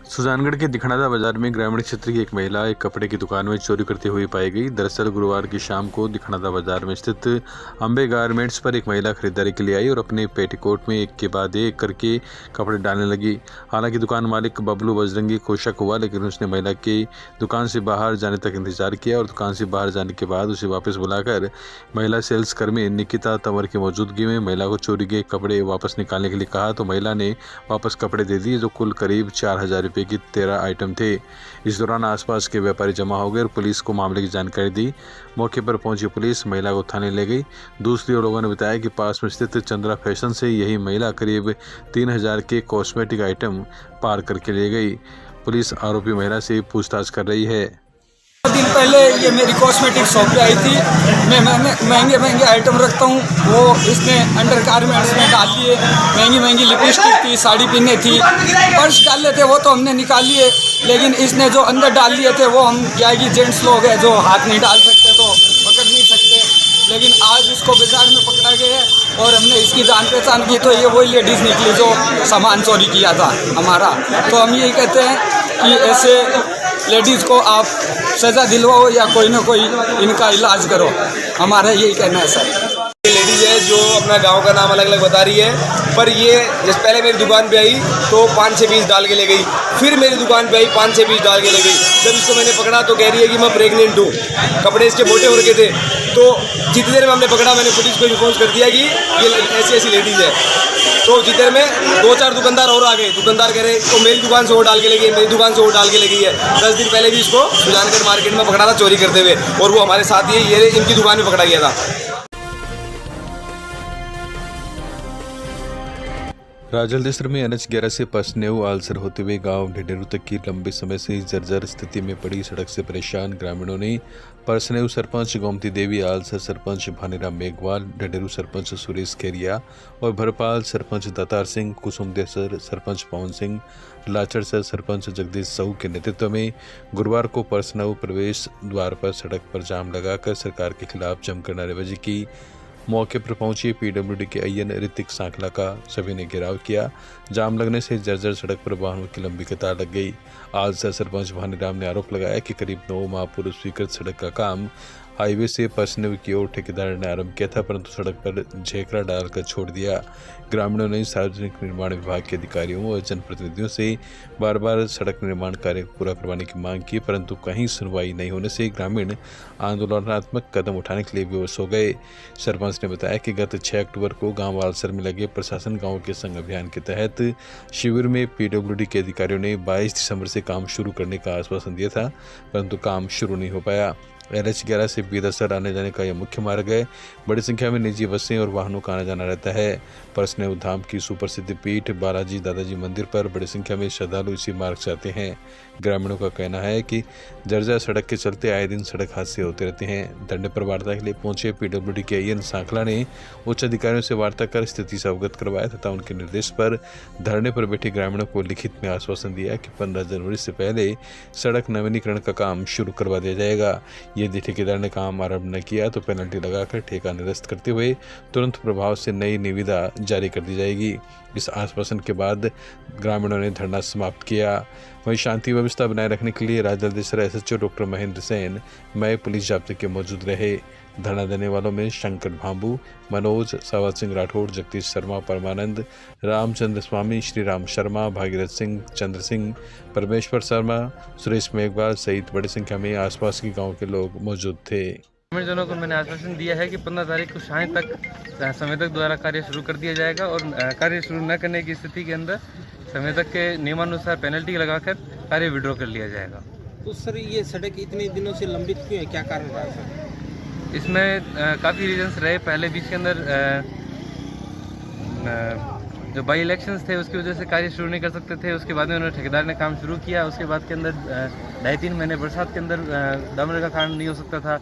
सुजानगढ़ के दिखनादा बाजार में ग्रामीण क्षेत्र की एक महिला एक कपड़े की दुकान में चोरी करते हुए पाई गई। दरअसल गुरुवार की शाम को दिखनादा बाजार में स्थित अंबे गारमेंट्स पर एक महिला खरीदारी के लिए आई और अपने पेटीकोट में एक के बाद एक करके कपड़े डालने लगी। हालांकि दुकान मालिक बबलू बजरंगी को शक हुआ, लेकिन उसने महिला की दुकान से बाहर जाने तक इंतजार किया और दुकान से बाहर जाने के बाद उसे वापस बुलाकर महिला सेल्स कर्मी निकिता तंवर की मौजूदगी में महिला को चोरी के कपड़े वापस निकालने के लिए कहा तो महिला ने वापस कपड़े दे दिए, जो कुल करीब 4,000 रुपये की 13 आइटम थे। इस दौरान आसपास के व्यापारी जमा हो गए और पुलिस को मामले की जानकारी दी। मौके पर पहुंची पुलिस महिला को थाने ले गई। दूसरी ओर लोगों ने बताया कि पास में स्थित चंद्रा फैशन से यही महिला करीब 3,000 के कॉस्मेटिक आइटम पार करके ले गई। पुलिस आरोपी महिला से पूछताछ कर रही है। दिन पहले ये मेरी कॉस्मेटिक शॉप पे आई थी। मैं महंगे महंगे आइटम रखता हूँ, वो इसने अंडर गारमेंट्स में डाल लिए। महंगी महंगी लिपस्टिक थी, साड़ी पहने थी, पर्स डाल लेते वो तो हमने निकाल लिए, लेकिन इसने जो अंदर डाल लिए थे वो हम क्या है कि जेंट्स लोग हैं जो हाथ नहीं डाल सकते तो पकड़ नहीं सकते। लेकिन आज इसको बाजार में पकड़ा गया है और हमने इसकी जान पहचान की तो ये वही लेडीज़ निकली जो सामान चोरी किया था हमारा। तो हम यही कहते हैं कि ऐसे लेडीज़ को आप सज़ा दिलवाओ या कोई ना कोई इनका इलाज करो, हमारा यही कहना है सर। ये लेडीज़ है जो अपना गांव का नाम अलग अलग बता रही है, पर ये जैसे पहले मेरी दुकान पे आई तो 5-6 पीस डाल के ले गई, फिर मेरी दुकान पे आई 5-6 पीस डाल के ले गई। जब इसको मैंने पकड़ा तो कह रही है कि मैं प्रेग्नेंट हूँ। कपड़े इसके मोटे हो रखे थे, तो जितनी देर में हमने पकड़ा मैंने पुलिस को इन्फॉर्म कर दिया कि ये ऐसी ऐसी लेडीज़ है। तो जितनी देर में 2-4 दुकानदार और आ गए। दुकानदार कह रहे तो मेरी दुकान से वो डाल के ले गई, मेरी दुकान से वो डाल के ले गई है। 10 दिन पहले भी इसको सुजानगढ़ मार्केट में पकड़ा था चोरी करते हुए, और वो हमारे साथ ये इनकी दुकान में पकड़ा गया था। राजलदेसर में NH 11 से पसनेऊ आलसर होते हुए गांव ढेडेरू तक की लंबे समय से जर्जर स्थिति में पड़ी सड़क से परेशान ग्रामीणों ने परसनेऊ सरपंच गोमती देवी, आलसर सरपंच भानीराम मेघवाल, ढेडेरू सरपंच सुरेश खेरिया और भरपाल सरपंच दातार सिंह, कुसुमदेसर सरपंच पवन सिंह, लाचड़सर सरपंच जगदीश साहू के नेतृत्व में गुरुवार को परसनेऊ प्रवेश द्वार पर सड़क पर जाम लगाकर सरकार के खिलाफ जमकर नारेबाजी की। मौके पर पहुंचे PWD के अय्यन ऋतिक सांखला का सभी ने घेराव किया। जाम लगने से जर्जर सड़क पर वाहनों की लंबी कतार लग गई। आलसर सरपंच भानीराम ने आरोप लगाया कि करीब 9 माह पूर्व स्वीकृत सड़क का काम हाईवे से परसनेऊ की ओर ठेकेदार ने आरंभ किया था, परंतु सड़क पर झेकरा डालकर छोड़ दिया। ग्रामीणों ने सार्वजनिक निर्माण विभाग के अधिकारियों और जनप्रतिनिधियों से बार बार सड़क निर्माण कार्य पूरा करवाने की मांग की, परंतु कहीं सुनवाई नहीं होने से ग्रामीण आंदोलनात्मक कदम उठाने के लिए विवश हो गए। सरपंच ने बताया कि गत 6 अक्टूबर को गांव आलसर में लगे प्रशासन गांव के संग अभियान के तहत शिविर में PWD के अधिकारियों ने 22 दिसंबर से काम शुरू करने का आश्वासन दिया था, परंतु काम शुरू नहीं हो पाया। NH 11 से बेदसर आने जाने का यह मुख्य मार्ग है। बड़ी संख्या में निजी बसें और वाहनों का आना जाना रहता है। परसनेऊ धाम की सुप्रसिद्ध पीठ बालाजी दादाजी मंदिर पर बड़ी संख्या में श्रद्धालु इसी मार्ग से आते हैं। ग्रामीणों का कहना है कि जर्जर सड़क के चलते आए दिन सड़क हादसे होते रहते हैं। धरने पर वार्ता के लिए पहुंचे PWD के अय्यन सांखला ने उच्च अधिकारियों से वार्ता कर स्थिति से अवगत करवाया तथा उनके निर्देश पर धरने पर बैठे ग्रामीणों को लिखित में आश्वासन दिया कि 15 जनवरी से पहले सड़क नवीनीकरण का काम शुरू करवा दिया जाएगा। यदि ठेकेदार ने काम आरंभ न किया तो पेनल्टी लगाकर ठेका निरस्त करते हुए तुरंत प्रभाव से नई निविदा जारी कर दी जाएगी। इस आश्वासन के बाद ग्रामीणों ने धरना समाप्त किया। वहीं शांति व्यवस्था बनाए रखने के लिए राजलदेसर SHO डॉक्टर महेंद्र सेन मय पुलिस जाब्ते के मौजूद रहे। धरना देने वालों में शंकर भांबू, मनोज, सावत सिंह राठौड़, जगदीश शर्मा, परमानंद, रामचंद्र स्वामी, श्रीराम शर्मा, भागीरथ सिंह, चंद्र सिंह, परमेश्वर शर्मा, सुरेश मेघवाल सहित बड़ी संख्या में आसपास के गांव के लोग मौजूद थे। ग्रामीणजनों को मैंने आश्वासन दिया है कि 15 तारीख को शाम तक संवेदक द्वारा कार्य शुरू कर दिया जाएगा और कार्य शुरू न करने की स्थिति के अंदर संवेदक के नियमानुसार पेनल्टी लगाकर कार्य विड्रॉ कर लिया जाएगा। तो सर ये सड़क इतने दिनों से लंबित क्यों है, क्या कारण रहा सर? इसमें काफ़ी रीजंस रहे। पहले बीच के अंदर जो बाई इलेक्शंस थे उसकी वजह से कार्य शुरू नहीं कर सकते थे। उसके बाद में उन्होंने ठेकेदार ने काम शुरू किया। उसके बाद के अंदर 2.5-3 महीने बरसात के अंदर डामर का काम नहीं हो सकता था।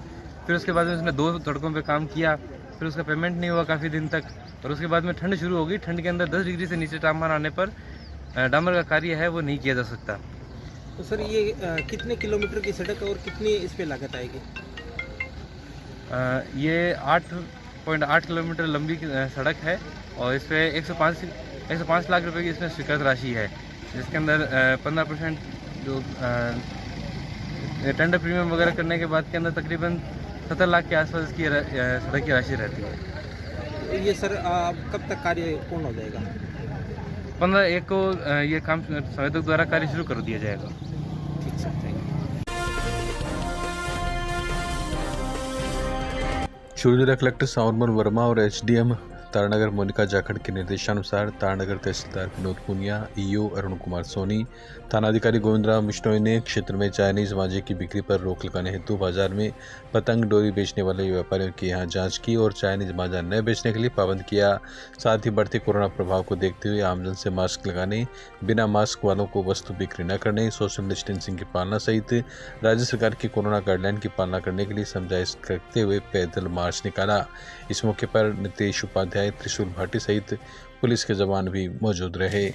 फिर उसके बाद में उसने 2 सड़कों पे काम किया, फिर उसका पेमेंट नहीं हुआ काफ़ी दिन तक, और उसके बाद में ठंड शुरू हो गई। ठंड के अंदर 10 डिग्री से नीचे तापमान आने पर डामर का कार्य है वो नहीं किया जा सकता। तो सर ये कितने किलोमीटर की सड़क है और कितनी इस पे लागत आएगी? ये 8.8 किलोमीटर लंबी सड़क है और इस पर 105 लाख रुपए की इसमें स्वीकृत राशि है। जिसके अंदर 15% जो टेंडर प्रीमियम वगैरह करने के बाद के अंदर तकरीबन 70 लाख के आसपास की सड़क की राशि रहती है। ये सर कब तक कार्य पूर्ण हो जाएगा? 15/1 को ये काम संवेदक द्वारा कार्य शुरू कर दिया जाएगा। ठीक सर, थैंक यू। शूर जिला कलेक्टर सावरमल वर्मा और एसडीएम तारानगर मोनिका जाखड़ के निर्देशानुसार तारानगर तहसीलदार विनोद पुनिया, ईओ अरुण कुमार सोनी, थानाधिकारी गोविंदराम बिश्नोई ने क्षेत्र में चाइनीज मांझे की बिक्री पर रोक लगाने हेतु बाजार में पतंग डोरी बेचने वाले व्यापारियों की यहां जांच की और चाइनीज मांझा न बेचने के लिए पाबंद किया। साथ ही बढ़ते कोरोना प्रभाव को देखते हुए आमजन से मास्क लगाने, बिना मास्क वालों को वस्तु बिक्री न करने, सोशल डिस्टेंसिंग की पालना सहित राज्य सरकार की कोरोना गाइडलाइन की पालना करने के लिए समझाइश करते हुए पैदल मार्च निकाला। इस मौके पर नीतीश उपाध्याय, त्रिशूल भाटी सहित पुलिस के जवान भी मौजूद रहे।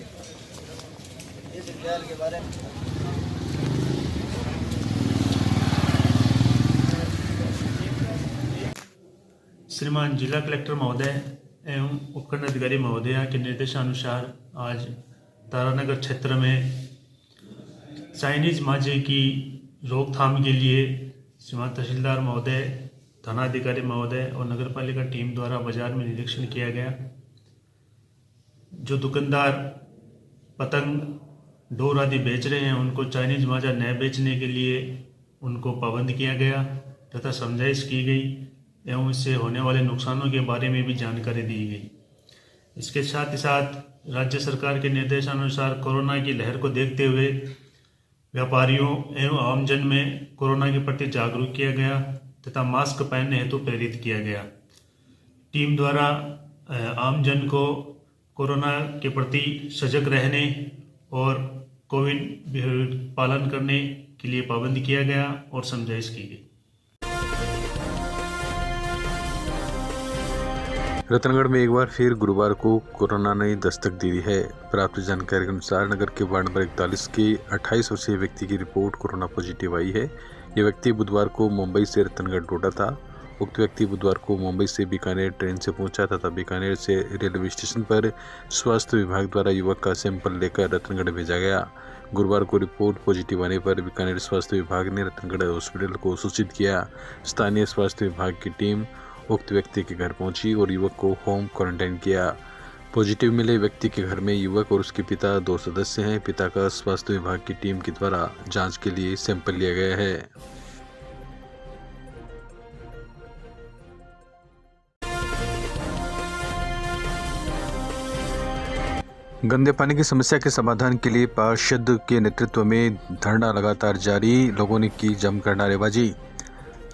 श्रीमान जिला कलेक्टर महोदय एवं उपखंड अधिकारी महोदया के निर्देशानुसार आज तारानगर क्षेत्र में चाइनीज मांझे की रोकथाम के लिए श्रीमान तहसीलदार महोदय, थानाधिकारी महोदय और नगरपालिका टीम द्वारा बाजार में निरीक्षण किया गया। जो दुकानदार पतंग, डोर आदि बेच रहे हैं उनको चाइनीज मांझा न बेचने के लिए उनको पाबंद किया गया तथा समझाइश की गई एवं इससे होने वाले नुकसानों के बारे में भी जानकारी दी गई। इसके साथ ही साथ राज्य सरकार के निर्देशानुसार कोरोना की लहर को देखते हुए व्यापारियों एवं आमजन में कोरोना के प्रति जागरूक किया गया तथा मास्क पहनने हेतु प्रेरित किया गया। टीम द्वारा आमजन को कोरोना के प्रति सजग रहने और कोविड पालन करने के लिए पाबंद किया गया और समझाइश की गई। रतनगढ़ में एक बार फिर गुरुवार को कोरोना ने दस्तक दी है। प्राप्त जानकारी के अनुसार नगर के वार्ड नंबर 41 के 28 वर्षीय व्यक्ति की रिपोर्ट कोरोना पॉजिटिव आई है। यह व्यक्ति बुधवार को मुंबई से रतनगढ़ लौटा था। उक्त व्यक्ति बुधवार को मुंबई से बीकानेर ट्रेन से पहुंचा तथा बीकानेर से रेलवे स्टेशन पर स्वास्थ्य विभाग द्वारा युवक का सैंपल लेकर रतनगढ़ भेजा गया। गुरुवार को रिपोर्ट पॉजिटिव आने पर बीकानेर स्वास्थ्य विभाग ने रतनगढ़ हॉस्पिटल को सूचित किया। स्थानीय स्वास्थ्य विभाग की टीम उक्त व्यक्ति के घर पहुंची और युवक को होम क्वारंटाइन किया। पॉजिटिव मिले व्यक्ति के घर में युवक और उसके पिता 2 सदस्य हैं। पिता का स्वास्थ्य विभाग की टीम के द्वारा जांच के लिए सैंपल लिया गया है। गंदे पानी की समस्या के समाधान के लिए पार्षद के नेतृत्व में धरना लगातार जारी, लोगों ने की जमकर नारेबाजी।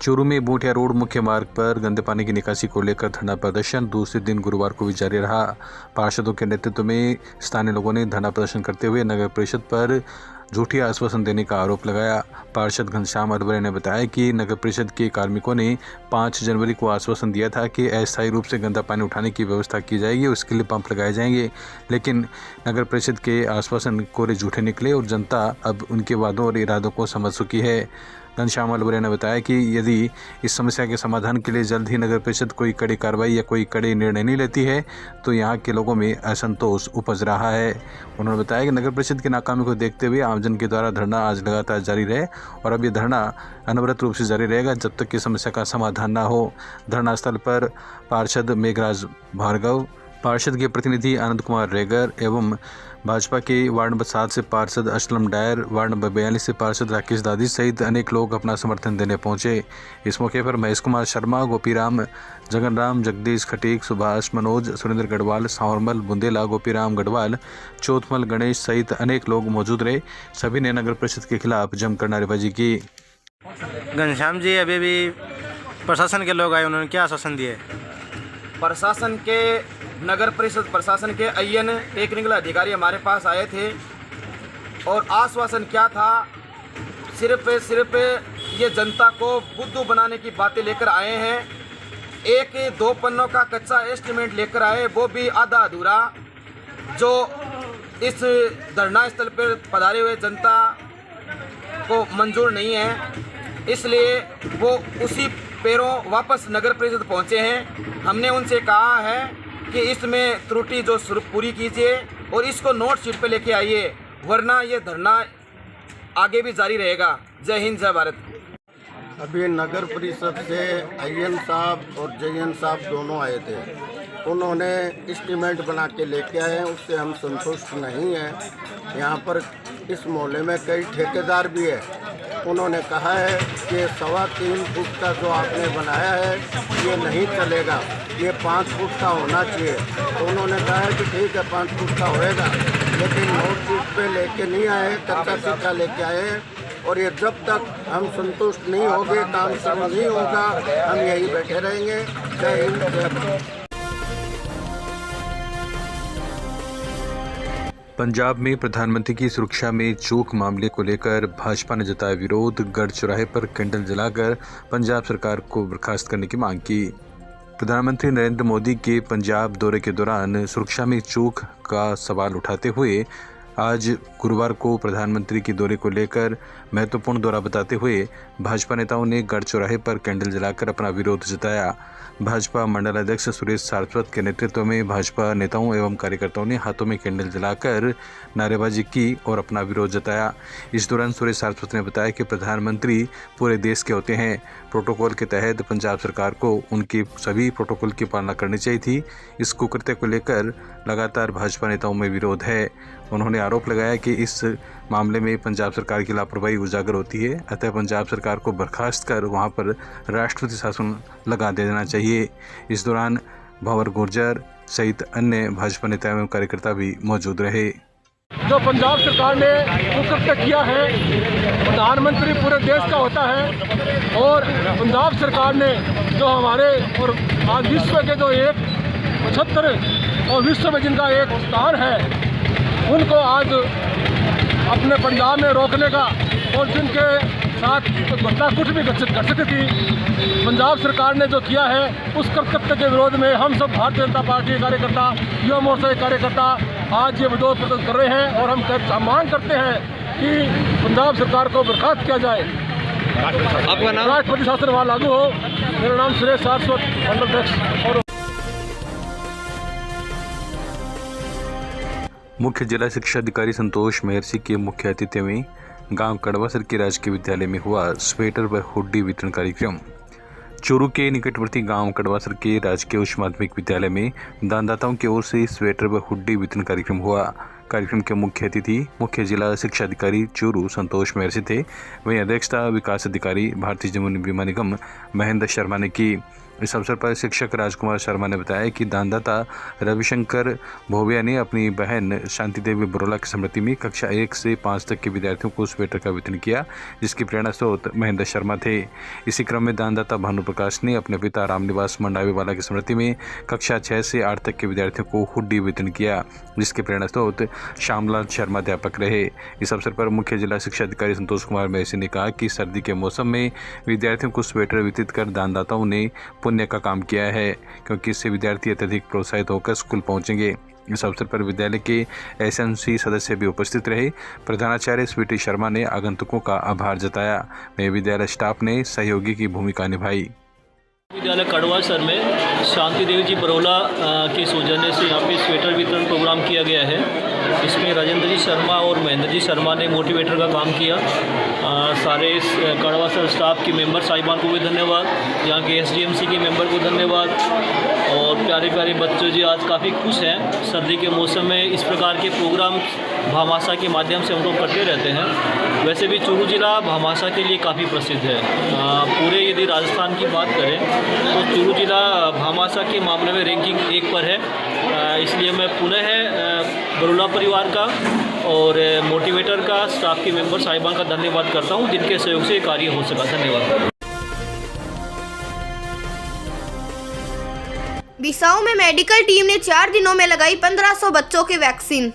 चूरू में बूटिया रोड मुख्य मार्ग पर गंदे पानी की निकासी को लेकर धरना प्रदर्शन दूसरे दिन गुरुवार को भी जारी रहा। पार्षदों के नेतृत्व में स्थानीय लोगों ने धरना प्रदर्शन करते हुए नगर परिषद पर झूठी आश्वासन देने का आरोप लगाया। पार्षद घनश्याम अरवरे ने बताया कि नगर परिषद के कार्मिकों ने 5 जनवरी को आश्वासन दिया था कि अस्थायी रूप से गंदा पानी उठाने की व्यवस्था की जाएगी, उसके लिए पंप लगाए जाएंगे, लेकिन नगर परिषद के आश्वासन कोरे झूठे निकले और जनता अब उनके वादों और इरादों को समझ चुकी है। घनश्याम अरवरे ने बताया कि यदि इस समस्या के समाधान के लिए जल्द ही नगर परिषद कोई कड़ी कार्रवाई या कोई कड़े निर्णय नहीं लेती है तो यहाँ के लोगों में असंतोष उपज रहा है। उन्होंने बताया कि नगर परिषद की नाकामी को देखते हुए आमजन के द्वारा धरना आज लगातार जारी रहे और अब ये धरना अनवरत रूप से जारी रहेगा जब तक कि समस्या का समाधान न हो। धरना स्थल पर पार्षद मेघराज भार्गव, पार्षद के प्रतिनिधि आनंद कुमार रेगर एवं भाजपा के वार्ड नंबर 7 से पार्षद असलम डायर, वार्ड नंबर 42 से पार्षद राकेश दादी सहित अनेक लोग अपना समर्थन देने पहुंचे। इस मौके पर महेश कुमार शर्मा, गोपीराम, जगनराम, जगदीश खटीक, सुभाष, मनोज, सुरेंद्र गढ़वाल, सांवरमल, बुंदेला, गोपीराम गढ़वाल, चौथमल, गणेश सहित अनेक लोग मौजूद रहे। सभी ने नगर परिषद के खिलाफ जमकर नारेबाजी की। घनश्याम जी, अभी भी प्रशासन के लोग आए, उन्होंने क्या आश्वासन दिए? प्रशासन के नगर परिषद प्रशासन के अय्यन टेक्निकल अधिकारी हमारे पास आए थे और आश्वासन क्या था, सिर्फ ये जनता को बुद्धू बनाने की बातें लेकर आए हैं। 1-2 पन्नों का कच्चा एस्टीमेट लेकर आए, वो भी आधा अधूरा, जो इस धरना स्थल पर पधारे हुए जनता को मंजूर नहीं है, इसलिए वो उसी पैरों वापस नगर परिषद पहुंचे हैं। हमने उनसे कहा है कि इसमें त्रुटि जो पूरी कीजिए और इसको नोट शीट पे लेके आइए। वरना ये धरना आगे भी जारी रहेगा। जय हिंद, जय भारत। अभी नगर परिषद से अय्यन साहब और जयन साहब दोनों आए थे। उन्होंने एस्टीमेट बना के लेके आए, उससे हम संतुष्ट नहीं हैं। यहाँ पर इस मोहल्ले में कई ठेकेदार भी है। उन्होंने कहा है कि 3.25 फुट का जो आपने बनाया है ये नहीं चलेगा, ये 5 फुट का होना चाहिए। तो उन्होंने कहा है कि ठीक है 5 फुट का होएगा, लेकिन 9 फुट पे लेके नहीं आए, कच्चा सीधा लेके आए हैं। और ये जब तक हम संतुष्ट नहीं होंगे, काम शुरू नहीं होगा, हम यही बैठे रहेंगे। जय हिंद, जय भारत। पंजाब में प्रधानमंत्री की सुरक्षा में चूक मामले को लेकर भाजपा ने जताया विरोध। गढ़ चौराहे पर कैंडल जलाकर पंजाब सरकार को बर्खास्त करने की मांग की। प्रधानमंत्री नरेंद्र मोदी के पंजाब दौरे के दौरान सुरक्षा में चूक का सवाल उठाते हुए आज गुरुवार को प्रधानमंत्री के दौरे को लेकर महत्वपूर्ण दौरा बताते हुए भाजपा नेताओं ने गढ़ चौराहे पर कैंडल जलाकर अपना विरोध जताया। भाजपा मंडल अध्यक्ष सुरेश सारस्वत के नेतृत्व में भाजपा नेताओं एवं कार्यकर्ताओं ने हाथों में कैंडल जलाकर नारेबाजी की और अपना विरोध जताया। इस दौरान सुरेश सारस्वत ने बताया कि प्रधानमंत्री पूरे देश के होते हैं। प्रोटोकॉल के तहत पंजाब सरकार को उनके सभी प्रोटोकॉल की पालना करनी चाहिए थी। इस कुकृत्य को लेकर लगातार भाजपा नेताओं में विरोध है। उन्होंने आरोप लगाया कि इस मामले में पंजाब सरकार की लापरवाही उजागर होती है, अतः पंजाब सरकार को बर्खास्त कर वहां पर राष्ट्रपति शासन लगा देना चाहिए। इस दौरान भंवर गुर्जर सहित अन्य भाजपा नेता एवं कार्यकर्ता भी मौजूद रहे। जो पंजाब सरकार ने कुकृत्य किया है, प्रधानमंत्री पूरे देश का होता है और पंजाब सरकार ने जो हमारे और आज विश्व के जो 75 और विश्व में जिनका एक स्थान है, उनको आज अपने पंजाब में रोकने का और जिनके साथ घटना कुछ भी घट सकती थी, पंजाब सरकार ने जो किया है उस कर्तव्य के विरोध में हम सब भारतीय जनता पार्टी के कार्यकर्ता, युवा मोर्चा के कार्यकर्ता आज ये विरोध प्रदर्शन कर रहे हैं और हम मांग करते हैं कि पंजाब सरकार को बर्खास्त किया जाए। आपका नाम? राष्ट्रपति शासन वहाँ लागू हो। मेरा नाम सुरेश सारस्वत, मंडल अध्यक्ष। और मुख्य जिला शिक्षा अधिकारी संतोष महर्षि के मुख्य अतिथि में गांव कड़वासर के राजकीय विद्यालय में हुआ स्वेटर व हुड्डी वितरण कार्यक्रम। चूरू के निकटवर्ती गांव कड़वासर के राजकीय उच्च माध्यमिक विद्यालय में दानदाताओं की ओर से स्वेटर व हुड्डी वितरण कार्यक्रम हुआ। कार्यक्रम के मुख्य अतिथि मुख्य जिला शिक्षा अधिकारी चूरू संतोष महर्षि थे। वहीं अध्यक्षता विकास अधिकारी भारतीय जीवन बीमा निगम महेंद्र शर्मा ने की। इस अवसर पर शिक्षक राजकुमार शर्मा ने बताया कि दानदाता रविशंकर भोविया ने अपनी बहन शांति देवी बरोला की स्मृति में कक्षा 1 से 5 तक के विद्यार्थियों को स्वेटर का वितरण किया, जिसकी प्रेरणा स्रोत महेंद्र शर्मा थे। इसी क्रम में दानदाता भानु प्रकाश ने अपने पिता रामनिवास मंडावीवाला की स्मृति में कक्षा 6 से 8 तक के विद्यार्थियों को हुड्डी वितरण किया, जिसके प्रेरणा स्रोत श्यामलाल शर्मा अध्यापक रहे। इस अवसर पर मुख्य जिला शिक्षा अधिकारी संतोष कुमार महर्षि ने कहा कि सर्दी के मौसम में विद्यार्थियों को स्वेटर वितरित कर दानदाताओं ने पुण्य का काम किया है, क्योंकि इससे विद्यार्थी अत्यधिक प्रोत्साहित होकर स्कूल पहुंचेंगे। इस अवसर पर विद्यालय के एसएमसी सदस्य भी उपस्थित रहे। प्रधानाचार्य स्वीटी शर्मा ने आगंतुकों का आभार जताया। वहीं विद्यालय स्टाफ ने सहयोगी की भूमिका निभाई। विद्यालय कड़वासर में शांति देवी जी बरोला के सौजन्य से यहाँ पे स्वेटर वितरण प्रोग्राम किया गया है। इसमें राजेंद्र जी शर्मा और महेंद्र जी शर्मा ने मोटिवेटर का काम किया। सारे कड़वासर स्टाफ के मेंबर साहिबान को भी धन्यवाद, यहाँ के एसडीएमसी के मेंबर को धन्यवाद। और प्यारे प्यारे बच्चों जी आज काफ़ी खुश हैं। सर्दी के मौसम में इस प्रकार के प्रोग्राम भामाशाह के माध्यम से हम लोग करते रहते हैं। वैसे भी चूरू जिला भामाशाह के लिए काफ़ी प्रसिद्ध है। पूरे यदि राजस्थान की बात करें तो चूरू जिला भामाशाह के मामले में रैंकिंग 1 पर है। इसलिए मैं पुनः बरोला परिवार का और मोटिवेटर का, स्टाफ के मेंबर साहिबान का धन्यवाद करता हूं, जिनके सहयोग से कार्य हो सका। धन्यवाद। बिसाऊ में मेडिकल टीम ने 4 दिनों में लगाई 1500 बच्चों के वैक्सीन।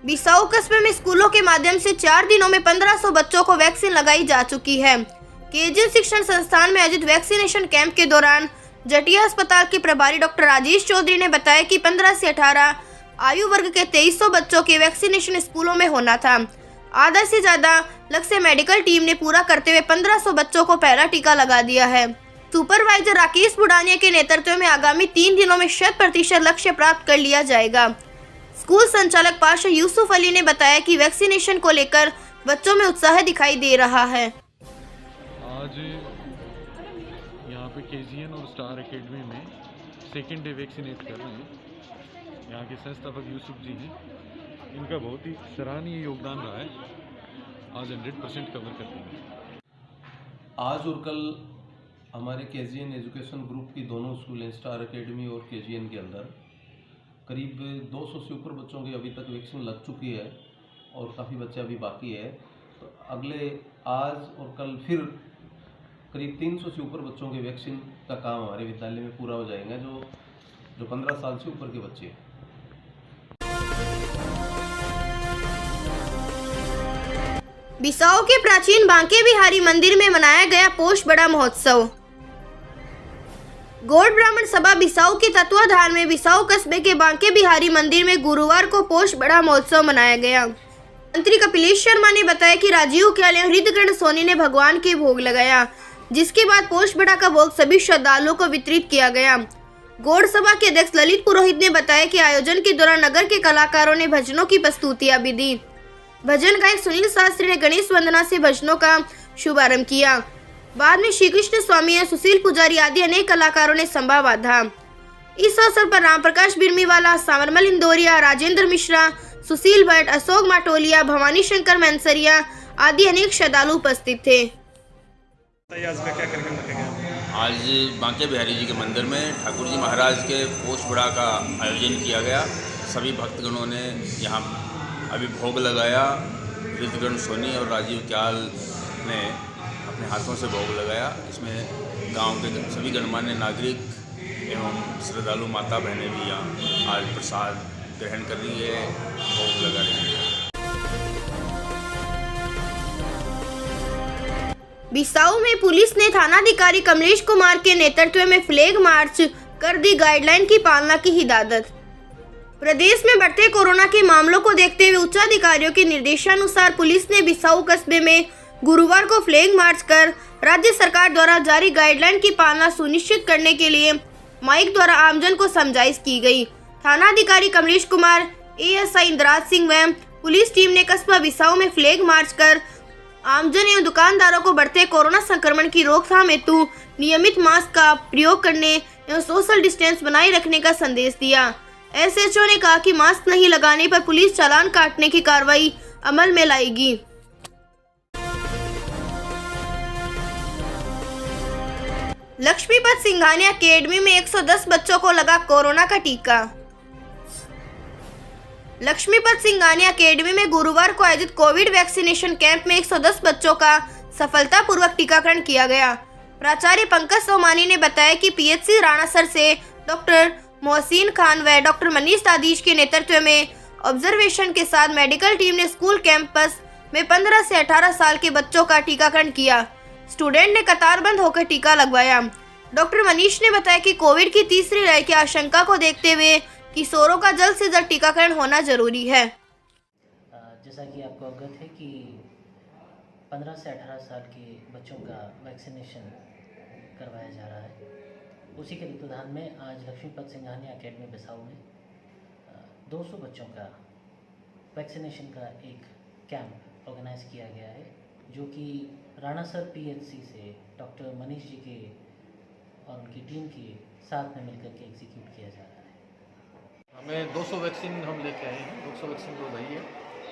बिसाऊ कस्बे में स्कूलों के माध्यम से 4 दिनों में 1500 बच्चों को वैक्सीन लगाई जा चुकी है। केजीएल शिक्षण संस्थान में आयोजित वैक्सीनेशन कैंप के दौरान जटिया अस्पताल के प्रभारी डॉक्टर राजेश चौधरी ने बताया कि 15 से 18 आयु वर्ग के 2300 बच्चों के वैक्सीनेशन स्कूलों में होना था। आधा से ज्यादा लक्ष्य मेडिकल टीम ने पूरा करते हुए 1500 बच्चों को पहला टीका लगा दिया है। सुपरवाइजर राकेश बुढ़ानिया के नेतृत्व में आगामी 3 दिनों में 100% लक्ष्य प्राप्त कर लिया जाएगा। स्कूल संचालक पाशा यूसुफ अली ने बताया कि वैक्सीनेशन को लेकर बच्चों में उत्साह दिखाई दे रहा है। आज यहाँ पे केजीएन और स्टार एकेडमी में सेकेंड डे वैक्सीनेट कर रहे हैं। यहाँ के संस्थापक यूसुफ जी हैं, इनका बहुत ही सराहनीय योगदान रहा है। आज 100% कवर करते हैं। आज और कल हमारे केजीएन एजुकेशन ग्रुप की दोनों स्कूल हैं, स्टार एकेडमी और केजीएन के अंदर करीब 200 से ऊपर बच्चों की अभी तक वैक्सीन लग चुकी है और काफ़ी बच्चे अभी बाकी है। तो अगले आज और कल फिर करीब 300 से ऊपर बच्चों के वैक्सीन का काम हमारे विद्यालय में पूरा हो जाएगा, जो 15 साल से ऊपर के बच्चे हैं। बिसाऊ के प्राचीन बांके बिहारी मंदिर में मनाया गया पोष बड़ा महोत्सव। गौड़ ब्राह्मण सभा बिसाऊ के तत्वाधान में बिसाऊ कस्बे के बांके बिहारी मंदिर में गुरुवार को पोष बड़ा महोत्सव मनाया गया। मंत्री कपिलेश शर्मा ने बताया कि राजीव क्याले हृदयगण सोनी ने भगवान के भोग लगाया, जिसके बाद पोष बड़ा का भोग सभी श्रद्धालुओं को वितरित किया गया। गौड़ सभा के अध्यक्ष ललित पुरोहित ने बताया कि आयोजन के दौरान नगर के कलाकारों ने भजनों की प्रस्तुतियां भी दी। भजन गायक सुनील शास्त्री ने गणेश वंदना से भजनों का शुभारंभ किया। बाद में श्री कृष्ण स्वामी और सुशील पुजारी आदि अनेक कलाकारों ने संभा बांधा। इस अवसर पर राम प्रकाश बिरमीवाला, सावरमल इंदौरिया, राजेंद्र मिश्रा, सुशील भट्ट, अशोक माटोलिया, भवानी शंकर मैंसरिया आदि अनेक श्रद्धालु उपस्थित थे। आज बांके बिहारी जी के मंदिर में ठाकुर जी महाराज के पोष बड़ा का आयोजन किया गया। सभी भक्तगणों ने यहाँ अभी भोग लगाया। हृदयगण सोनी और राजीव क्याल ने अपने हाथों से भोग लगाया। इसमें गांव के सभी गणमान्य नागरिक एवं श्रद्धालु माता बहनें भी यहाँ आज प्रसाद ग्रहण कर रही है, भोग लगा रही है। बिसाऊ में पुलिस ने थानाधिकारी कमलेश कुमार के नेतृत्व में फ्लैग मार्च कर दी गाइडलाइन की पालना की हिदायत। प्रदेश में बढ़ते कोरोना के मामलों को देखते हुए उच्चाधिकारियों के निर्देशानुसार पुलिस ने बिसाऊ कस्बे में गुरुवार को फ्लैग मार्च कर राज्य सरकार द्वारा जारी गाइडलाइन की पालना सुनिश्चित करने के लिए माइक द्वारा आमजन को समझाइश की गई। थानाधिकारी कमलेश कुमार, एएसआई इंद्राज सिंह व पुलिस टीम ने कस्बा बिसाऊ में फ्लैग मार्च कर आमजन एवं दुकानदारों को बढ़ते कोरोना संक्रमण की रोकथाम हेतु नियमित मास्क का प्रयोग करने एवं सोशल डिस्टेंस बनाए रखने का संदेश दिया। एसएचओ ने कहा कि मास्क नहीं लगाने पर पुलिस चालान काटने की कार्रवाई अमल में लाएगी। लक्ष्मीपत सिंघानिया अकेडमी में 110 बच्चों को लगा कोरोना का टीका। लक्ष्मीपत सिंघानिया अकेडमी में गुरुवार को आयोजित कोविड वैक्सीनेशन कैंप में 110 बच्चों का सफलतापूर्वक टीकाकरण किया गया। प्राचार्य पंकज सोमानी ने बताया कि पीएचसी राणासर से डॉक्टर मोहसिन खान व डॉक्टर मनीष दादीश के नेतृत्व में ऑब्जर्वेशन के साथ मेडिकल टीम ने स्कूल कैंपस में 15 से 18 साल के बच्चों का टीकाकरण किया। स्टूडेंट ने कतारबंद होकर टीका लगवाया। डॉक्टर मनीष ने बताया कि कोविड की तीसरी लहर की आशंका को देखते हुए किशोरों का जल्द से जल्द टीकाकरण होना जरूरी है। जैसा कि आपको अवगत है कि 15 से 18 साल के बच्चों का वैक्सीनेशन करवाया जा रहा है। उसी के तत्वाधान में आज लक्ष्मीपत सिंघानिया अकेडमी बिसाऊ में 200 बच्चों का वैक्सीनेशन का एक कैंप ऑर्गेनाइज किया गया है, जो कि राणासर पीएचसी से डॉक्टर मनीष जी के और उनकी टीम के साथ में मिलकर के एग्जीक्यूट किया जा रहा है। हमें 200 वैक्सीन हम लेके आए हैं। 200 वैक्सीन तो वही है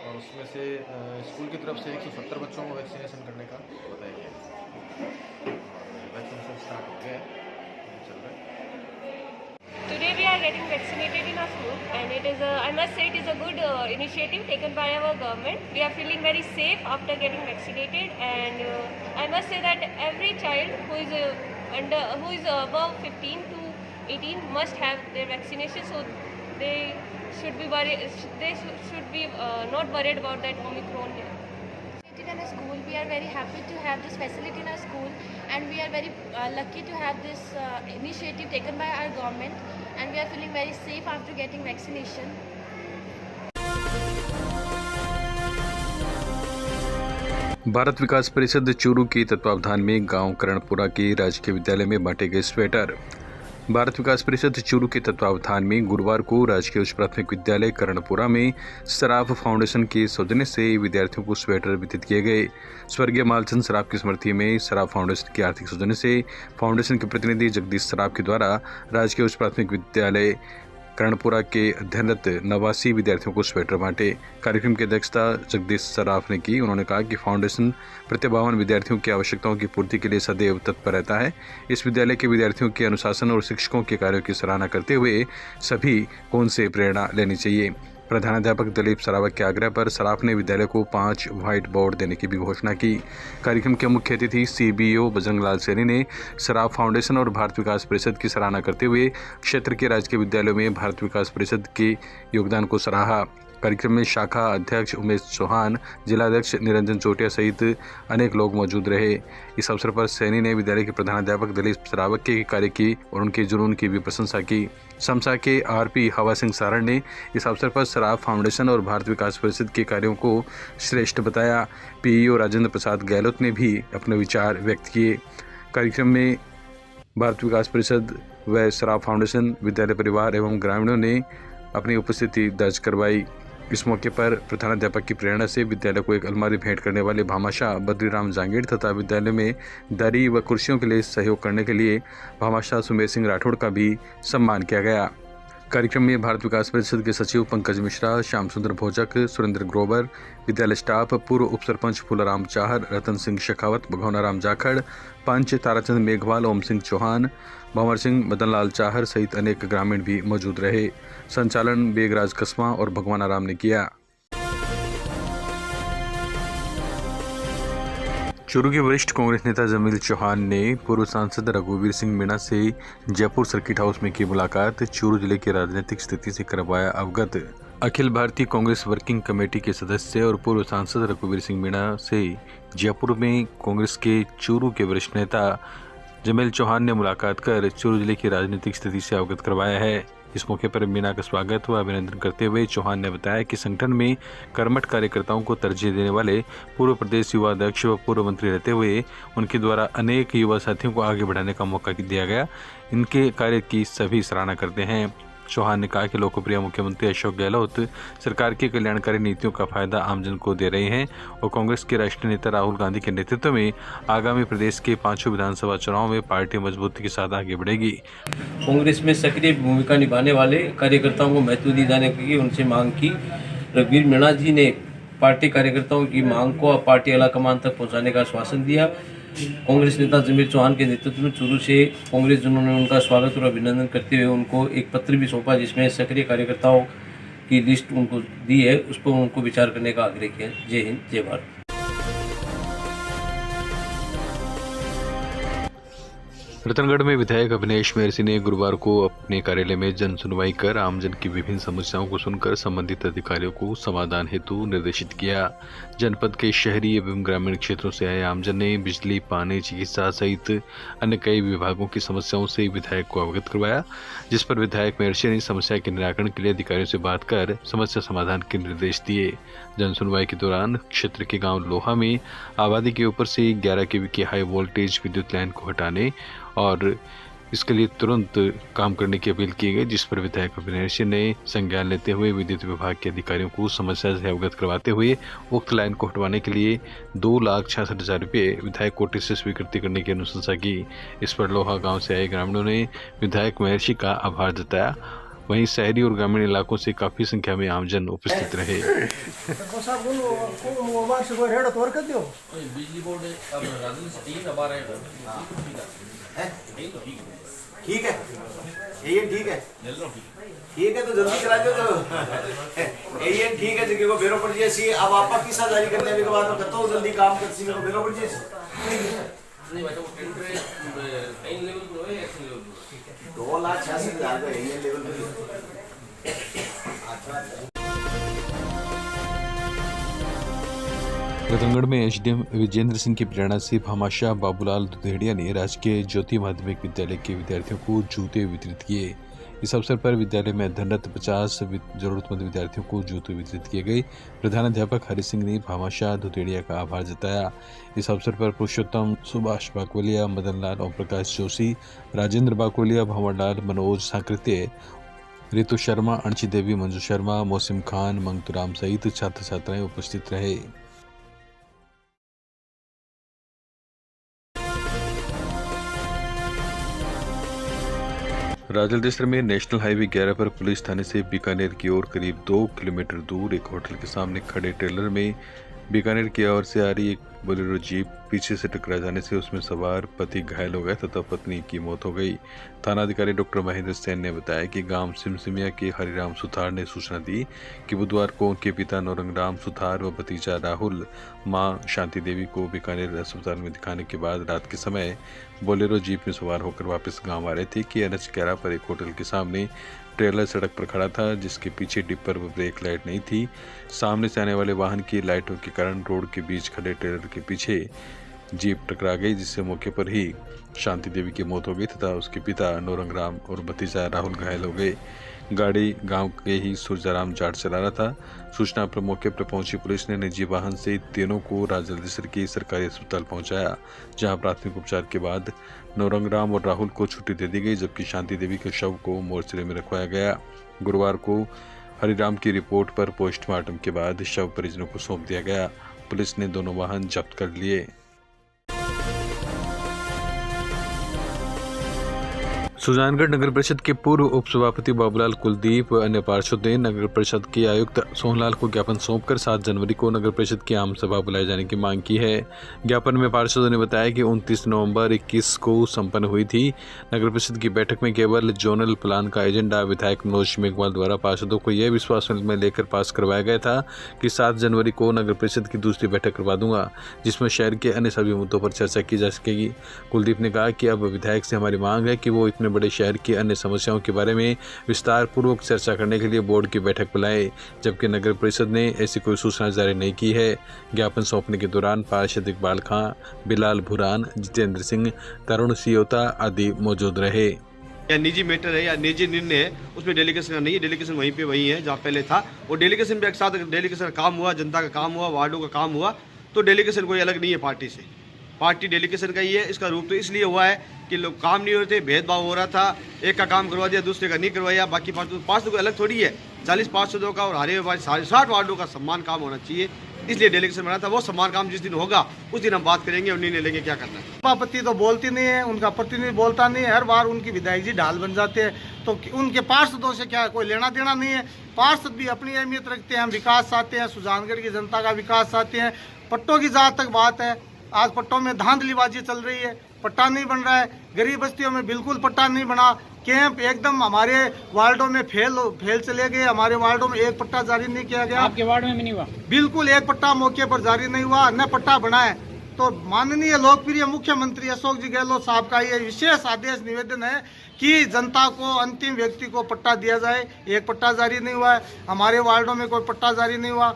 और उसमें से स्कूल की तरफ से 170 बच्चों को वैक्सीनेशन करने का बताया गया है। वैक्सीनेशन स्टार्ट हो गया है, चल रहा है। Today we are getting vaccinated in our school, and it is I must say it is a good initiative taken by our government. We are feeling very safe after getting vaccinated, and I must say that every child who is above 15 to 18 must have their vaccination, so they should be not worried about that Omicron. In our school, we are very happy to have this facility in our school, and we are very lucky to have this initiative taken by our government, and we are feeling very safe after getting vaccination. Bharat विकास परिषद चूरू के तत्वावधान में गांव करणपुरा के राजकीय विद्यालय में बांटे गए स्वेटर। भारत विकास परिषद चूरू के तत्वावधान में गुरुवार को राजकीय उच्च प्राथमिक विद्यालय कर्णपुरा में सराफ फाउंडेशन के सौजन्य से विद्यार्थियों को स्वेटर वितरित किए गए। स्वर्गीय मालचंद सराफ की स्मृति में सराफ फाउंडेशन के आर्थिक सौजन्य से फाउंडेशन के प्रतिनिधि जगदीश सराफ के द्वारा राजकीय उच्च प्राथमिक विद्यालय कर्णपुरा के अध्ययनरत 89 विद्यार्थियों को स्वेटर बांटे। कार्यक्रम की अध्यक्षता जगदीश सराफ ने की। उन्होंने कहा कि फाउंडेशन प्रतिभावान विद्यार्थियों की आवश्यकताओं की पूर्ति के लिए सदैव तत्पर रहता है। इस विद्यालय के विद्यार्थियों के अनुशासन और शिक्षकों के कार्यों की सराहना करते हुए सभी को उनसे प्रेरणा लेनी चाहिए। प्रधानाध्यापक दिलीप सरावत के आग्रह पर सराफ ने विद्यालय को 5 व्हाइट बोर्ड देने की भी घोषणा की। कार्यक्रम के मुख्य अतिथि CBO बजरंग लाल सैनी ने सराफ फाउंडेशन और भारत विकास परिषद की सराहना करते हुए क्षेत्र के राजकीय विद्यालयों में भारत विकास परिषद के योगदान को सराहा। कार्यक्रम में शाखा अध्यक्ष उमेश चौहान, जिलाध्यक्ष निरंजन चोटिया सहित अनेक लोग मौजूद रहे। इस अवसर पर सैनी ने विद्यालय के प्रधानाध्यापक दिलीप सरावत के कार्य की और उनके जुनून की भी प्रशंसा की। समसा के RP हवा सिंह सारण ने इस अवसर पर सराफ फाउंडेशन और भारत विकास परिषद के कार्यों को श्रेष्ठ बताया। PEO राजेंद्र प्रसाद गहलोत ने भी अपने विचार व्यक्त किए। कार्यक्रम में भारत विकास परिषद व सराफ फाउंडेशन, विद्यालय परिवार एवं ग्रामीणों ने अपनी उपस्थिति दर्ज करवाई। इस मौके पर प्रधानाध्यापक की प्रेरणा से विद्यालय को एक अलमारी भेंट करने वाले भामाशाह बद्रीराम जांगीड़ तथा विद्यालय में दरी व कुर्सियों के लिए सहयोग करने के लिए भामाशाह सुमेर सिंह राठौड़ का भी सम्मान किया गया। कार्यक्रम में भारत विकास परिषद के सचिव पंकज मिश्रा, श्याम सुंदर भोजक, सुरेंद्र ग्रोवर, विद्यालय स्टाफ, पूर्व उप सरपंच फूलाराम चाहर, रतन सिंह शेखावत, भगवानाराम जाखड़, पंच ताराचंद मेघवाल, ओम सिंह चौहान, भंवर सिंह, मदन लाल चाहर सहित अनेक ग्रामीण भी मौजूद रहे। संचालन बेगराज कस्मा और भगवानाराम ने किया। चूरू के वरिष्ठ कांग्रेस नेता जमील चौहान ने पूर्व सांसद रघुवीर सिंह मीणा से जयपुर सर्किट हाउस में की मुलाकात, चूरू जिले की राजनीतिक स्थिति से करवाया अवगत। अखिल भारतीय कांग्रेस वर्किंग कमेटी के सदस्य और पूर्व सांसद रघुवीर सिंह मीणा से जयपुर में कांग्रेस के चूरू के वरिष्ठ नेता जमील चौहान ने मुलाकात कर चूरू जिले की राजनीतिक स्थिति से अवगत करवाया है। इस मौके पर मीणा का स्वागत व अभिनंदन करते हुए चौहान ने बताया कि संगठन में कर्मठ कार्यकर्ताओं को तरजीह देने वाले पूर्व प्रदेश युवा अध्यक्ष व पूर्व मंत्री रहते हुए उनके द्वारा अनेक युवा साथियों को आगे बढ़ाने का मौका दिया गया। इनके कार्य की सभी सराहना करते हैं। चौहान ने कहा कि लोकप्रिय मुख्यमंत्री अशोक गहलोत सरकार की कल्याणकारी नीतियों का फायदा आमजन को दे रहे हैं और कांग्रेस के राष्ट्रीय नेता राहुल गांधी के नेतृत्व में आगामी प्रदेश के 5 विधानसभा चुनाव में पार्टी मजबूती के साथ आगे बढ़ेगी। कांग्रेस में सक्रिय भूमिका निभाने वाले कार्यकर्ताओं को महत्व दिए जाने की उनसे मांग की। रघुवीर मीणा जी ने पार्टी कार्यकर्ताओं की मांग को पार्टी आला कमान तक पहुँचाने का आश्वासन दिया। कांग्रेस नेता जमील चौहान के नेतृत्व में चूरू से कांग्रेस जनों ने उनका स्वागत और अभिनंदन करते हुए उनको एक पत्र भी सौंपा जिसमें सक्रिय कार्यकर्ताओं की लिस्ट उनको दी है, उस पर उनको विचार करने का आग्रह किया। जय हिंद, जय भारत। रतनगढ़ में विधायक अभिनेश मेहरसी ने गुरुवार को अपने कार्यालय में जन सुनवाई कर आमजन की विभिन्न समस्याओं को सुनकर संबंधित अधिकारियों को समाधान हेतु निर्देशित किया। जनपद के शहरी एवं ग्रामीण क्षेत्रों से आए आमजन ने बिजली, पानी, चिकित्सा सहित अन्य कई विभागों की समस्याओं से विधायक को अवगत करवाया, जिस पर विधायक मेहरसी ने समस्या के निराकरण के लिए अधिकारियों से बात कर समस्या समाधान के निर्देश दिए। जन सुनवाई के दौरान क्षेत्र के गाँव लोहा में आबादी के ऊपर से 11 kV की हाई वोल्टेज विद्युत लाइन को हटाने और इसके लिए तुरंत काम करने की अपील की गई, जिस पर विधायक अभिनेश ने संज्ञान लेते हुए विद्युत विभाग के अधिकारियों को समस्या से अवगत करवाते हुए उक्त लाइन को हटवाने के लिए 2,66,000 रुपये विधायक कोटे से स्वीकृति करने की अनुशंसा की। इस पर लोहा गांव से आए ग्रामीणों ने विधायक मेहरसी का आभार जताया। वहीं शहरी और ग्रामीण इलाकों से काफी संख्या में आमजन उपस्थित रहे। ठीक है, ये ठीक है, ठीक है तो जल्दी चला दो। तो ये ठीक है जगह को बेरो पड़ जैसी अब आपका किस्सा जारी करने के बाद में तो जल्दी काम कर सी को बेरो पड़ जैसी 2,86,000 का ये लेवल पे। रतनगढ़ में एसडीएम विजेंद्र सिंह की प्रेरणा से भामाशाह बाबूलाल दुधेड़िया ने राजकीय ज्योति माध्यमिक विद्यालय के विद्यार्थियों को जूते वितरित किए। इस अवसर पर विद्यालय में अध्ययनरत 50 जरूरतमंद विद्यार्थियों को जूते वितरित किए गए। प्रधानाध्यापक हरि सिंह ने भामाशाह धुतेड़िया का आभार जताया। इस अवसर पर पुरुषोत्तम, सुभाष बाकोलिया, मदन लाल, ओम प्रकाश जोशी, राजेंद्र बाकोलिया, भंवर लाल, मनोज सांकृत्य, रितु शर्मा, अंशी देवी, मंजू शर्मा, मौसिम खान, मंगतुराम सहित छात्र छात्राएं उपस्थित रहे। राजलदेसर में नेशनल हाईवे 11 पर पुलिस थाने से बीकानेर की ओर करीब 2 किलोमीटर दूर एक होटल के सामने खड़े ट्रेलर में बीकानेर की ओर से आ रही एक बोलेरो जीप पीछे से टकरा जाने से उसमें सवार पति घायल हो गए तथा पत्नी की मौत हो गई। थानाधिकारी डॉक्टर महेंद्र सेन ने बताया कि गांव सिमसिमिया के हरिराम सुथार ने सूचना दी कि बुधवार को उनके पिता नौरंगराम सुथार व भतीजा राहुल मां शांति देवी को बीकानेर अस्पताल में दिखाने के बाद रात के समय बोलेरो जीप में सवार होकर वापस गाँव आ रहे थे कि NH 11 पर एक होटल के सामने ट्रेलर सड़क पर खड़ा था जिसके पीछे डिपर व ब्रेक लाइट नहीं थी। सामने से आने वाले वाहन की लाइटों के कारण रोड के बीच खड़े ट्रेलर के पीछे जीप टकरा गई जिससे मौके पर ही शांति देवी की मौत हो गई तथा उसके पिता नौरंगराम और भतीजा राहुल घायल हो गए। गाड़ी गांव के ही सूरजाराम जाट चला रहा था। सूचना पर मौके पर पहुंची पुलिस ने निजी वाहन से तीनों को राजलदेसर के सरकारी अस्पताल पहुंचाया, जहां प्राथमिक उपचार के बाद नौरंगराम और राहुल को छुट्टी दे दी गई, जबकि शांति देवी के शव को मोर्चरी में रखवाया गया। गुरुवार को हरिराम की रिपोर्ट पर पोस्टमार्टम के बाद शव परिजनों को सौंप दिया गया। पुलिस ने दोनों वाहन जब्त कर लिए। सुजानगढ़ नगर परिषद के पूर्व उप सभापति बाबूलाल कुलदीप व अन्य पार्षद ने नगर परिषद के आयुक्त सोहनलाल को ज्ञापन सौंपकर 7 जनवरी को नगर परिषद की आम सभा बुलाए जाने की मांग की है। ज्ञापन में पार्षदों ने बताया कि 29 नवंबर 21 को संपन्न हुई थी नगर परिषद की बैठक में केवल जोनल प्लान का एजेंडा विधायक मनोज मेघवाल द्वारा पार्षदों को यह विश्वास में लेकर पास करवाया गया था कि 7 जनवरी को नगर परिषद की दूसरी बैठक करवा दूंगा जिसमें शहर के अन्य सभी मुद्दों पर चर्चा की जा सकेगी। कुलदीप ने कहा कि अब विधायक से हमारी मांग है कि वो इतने बड़े शहर की अन्य समस्याओं के बारे में विस्तार पूर्वक चर्चा करने के लिए बोर्ड की बैठक बुलाए, जबकि नगर परिषद ने ऐसी कोई सूचना जारी नहीं की है। ज्ञापन सौंपने के दौरान पार्षद इकबाल खां, बिलाल भुरान, जितेंद्र सिंह, तरुण सियोता आदि मौजूद रहे। या निजी मैटर है या निजी निर्णय है उसमें डेलीगेशन का नहीं है, डेलीगेशन वहीं पे वही है जहाँ पहले था। और डेलीगेशन भी एक साथ डेलीगेशन का काम हुआ, जनता का काम हुआ, वार्डों का काम हुआ, तो डेलीगेशन कोई अलग नहीं है पार्टी से। पार्टी डेलीगेशन का ही है। इसका रूप तो इसलिए हुआ है कि लोग काम नहीं हो रहे थे, भेदभाव हो रहा था, एक का काम करवा दिया दूसरे का नहीं करवाया। बाकी पार्षदों को अलग थोड़ी है, 40 पार्षदों का और हारे हुए 60 वार्डों का सम्मान काम होना चाहिए, इसलिए डेलीगेशन बना था। वो सम्मान काम जिस दिन होगा उस दिन हम बात करेंगे और निर्णय लेंगे क्या करना है। सभापति तो बोलती नहीं है, उनका प्रतिनिधि बोलता नहीं है, हर बार उनकी विधायक जी ढाल बन जाते हैं, तो उनके पार्षदों से क्या कोई लेना देना नहीं है। पार्षद भी अपनी अहमियत रखते हैं, हम विकास चाहते हैं, सुजानगढ़ की जनता का विकास चाहते हैं। पट्टों की जहाँ तक बात है, आज पट्टों में धांधलीबाजी चल रही है, पट्टा नहीं बन रहा है, गरीब बस्तियों में बिल्कुल पट्टा नहीं बना। कैंप एकदम हमारे वार्डों में फेल चले गए, हमारे वार्डों में एक पट्टा जारी नहीं किया गया। आपके वार्ड में भी नहीं हुआ? बिल्कुल एक पट्टा मौके पर जारी नहीं हुआ, न पट्टा बना है। तो माननीय लोकप्रिय मुख्यमंत्री अशोक जी गहलोत साहब का ये विशेष आदेश निवेदन है कि जनता को, अंतिम व्यक्ति को पट्टा दिया जाए। एक पट्टा जारी नहीं हुआ है, हमारे वार्डों में कोई पट्टा जारी नहीं हुआ,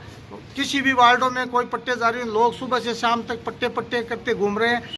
किसी भी वार्डों में कोई पट्टे जारी, लोग सुबह से शाम तक पट्टे करते घूम रहे हैं।